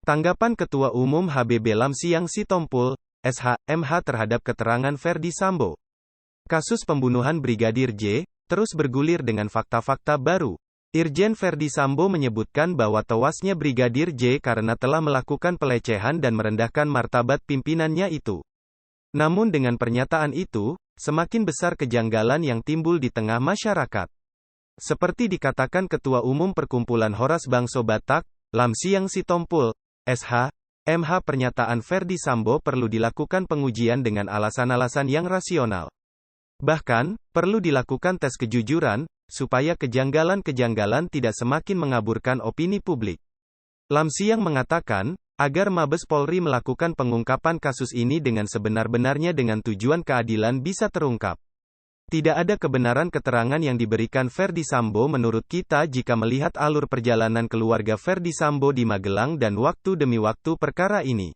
Tanggapan Ketua Umum HBB Lamsiang Sitompul, SH.MH terhadap keterangan Ferdy Sambo. Kasus pembunuhan Brigadir J, terus bergulir dengan fakta-fakta baru. Irjen Ferdy Sambo menyebutkan bahwa tewasnya Brigadir J karena telah melakukan pelecehan dan merendahkan martabat pimpinannya itu. Namun dengan pernyataan itu, semakin besar kejanggalan yang timbul di tengah masyarakat. Seperti dikatakan Ketua Umum Perkumpulan Horas Bangso Batak, Lamsiang Sitompul, SH.MH, pernyataan Ferdy Sambo perlu dilakukan pengujian dengan alasan-alasan yang rasional. Bahkan, perlu dilakukan tes kejujuran, supaya kejanggalan-kejanggalan tidak semakin mengaburkan opini publik. Lamsiang mengatakan, agar Mabes Polri melakukan pengungkapan kasus ini dengan sebenar-benarnya dengan tujuan keadilan bisa terungkap. Tidak ada kebenaran keterangan yang diberikan Ferdy Sambo menurut kita jika melihat alur perjalanan keluarga Ferdy Sambo di Magelang dan waktu demi waktu perkara ini.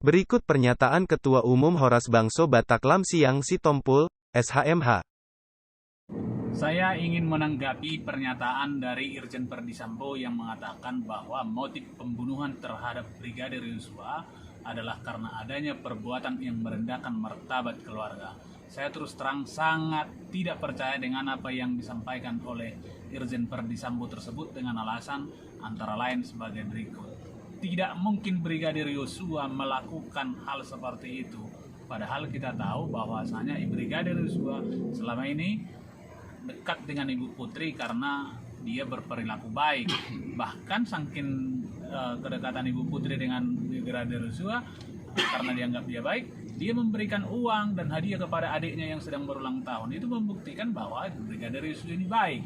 Berikut pernyataan Ketua Umum Horas Bangso Batak Lamsiang Sitompul, SH.MH. Saya ingin menanggapi pernyataan dari Irjen Ferdy Sambo yang mengatakan bahwa motif pembunuhan terhadap Brigadir Yosua adalah karena adanya perbuatan yang merendahkan martabat keluarga. Saya terus terang sangat tidak percaya dengan apa yang disampaikan oleh Irjen Ferdy Sambo tersebut dengan alasan antara lain sebagai berikut. Tidak mungkin Brigadir Yosua melakukan hal seperti itu. Padahal kita tahu bahwasanya Brigadir Yosua selama ini dekat dengan Ibu Putri karena dia berperilaku baik. Bahkan saking kedekatan Ibu Putri dengan Brigadir Yosua, karena dianggap dia baik, dia memberikan uang dan hadiah kepada adiknya yang sedang berulang tahun. Itu membuktikan bahwa Brigadir Yosua ini baik.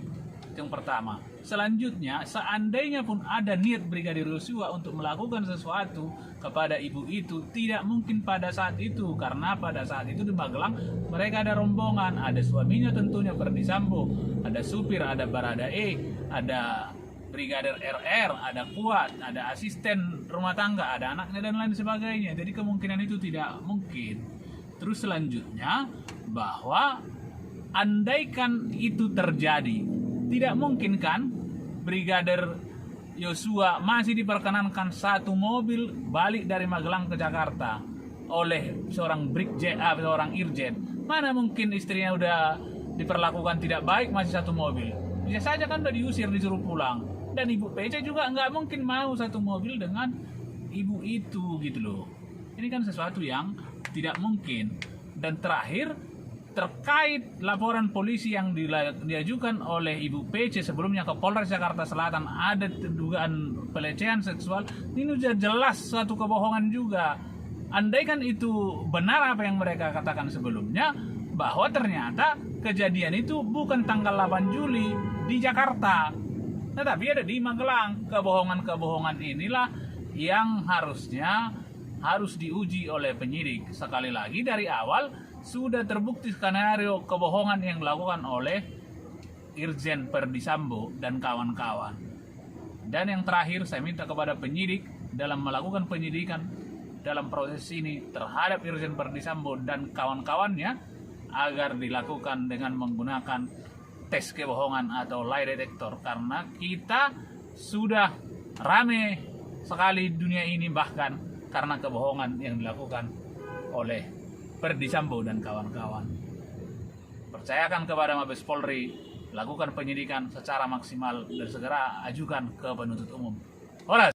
Yang pertama. Selanjutnya, seandainya pun ada niat Brigadir Yosua untuk melakukan sesuatu kepada ibu itu, tidak mungkin pada saat itu, karena pada saat itu di Magelang mereka ada rombongan, ada suaminya tentunya Ferdy Sambo, ada supir, ada Baradae, ada Brigadir RR, ada Kuat, ada asisten rumah tangga, ada anaknya dan lain sebagainya. Jadi kemungkinan itu tidak mungkin. Terus selanjutnya, bahwa andaikan itu terjadi, tidak mungkin kan Brigadir Yosua masih diperkenankan satu mobil balik dari Magelang ke Jakarta oleh seorang seorang irjen. Mana mungkin istrinya udah diperlakukan tidak baik masih satu mobil. Bisa saja kan udah diusir, disuruh pulang. Dan Ibu PC juga nggak mungkin mau satu mobil dengan ibu itu gitu loh. Ini kan sesuatu yang tidak mungkin. Dan terakhir, terkait laporan polisi yang diajukan oleh Ibu PC sebelumnya ke Polres Jakarta Selatan ada dugaan pelecehan seksual, ini sudah jelas suatu kebohongan juga. Andaikan itu benar apa yang mereka katakan sebelumnya, bahwa ternyata kejadian itu bukan tanggal 8 Juli di Jakarta, tetapi ada di Magelang. Kebohongan-kebohongan inilah yang harus diuji oleh penyidik. Sekali lagi, dari awal sudah terbukti skenario kebohongan yang dilakukan oleh Irjen Ferdy Sambo dan kawan-kawan. Dan yang terakhir, saya minta kepada penyidik dalam melakukan penyidikan dalam proses ini terhadap Irjen Ferdy Sambo dan kawan-kawannya agar dilakukan dengan menggunakan tes kebohongan atau lie detector, karena kita sudah rame sekali dunia ini bahkan karena kebohongan yang dilakukan oleh Ferdy Sambo dan kawan-kawan. Percayakan kepada Mabes Polri, lakukan penyidikan secara maksimal dan segera ajukan ke penuntut umum. Horas!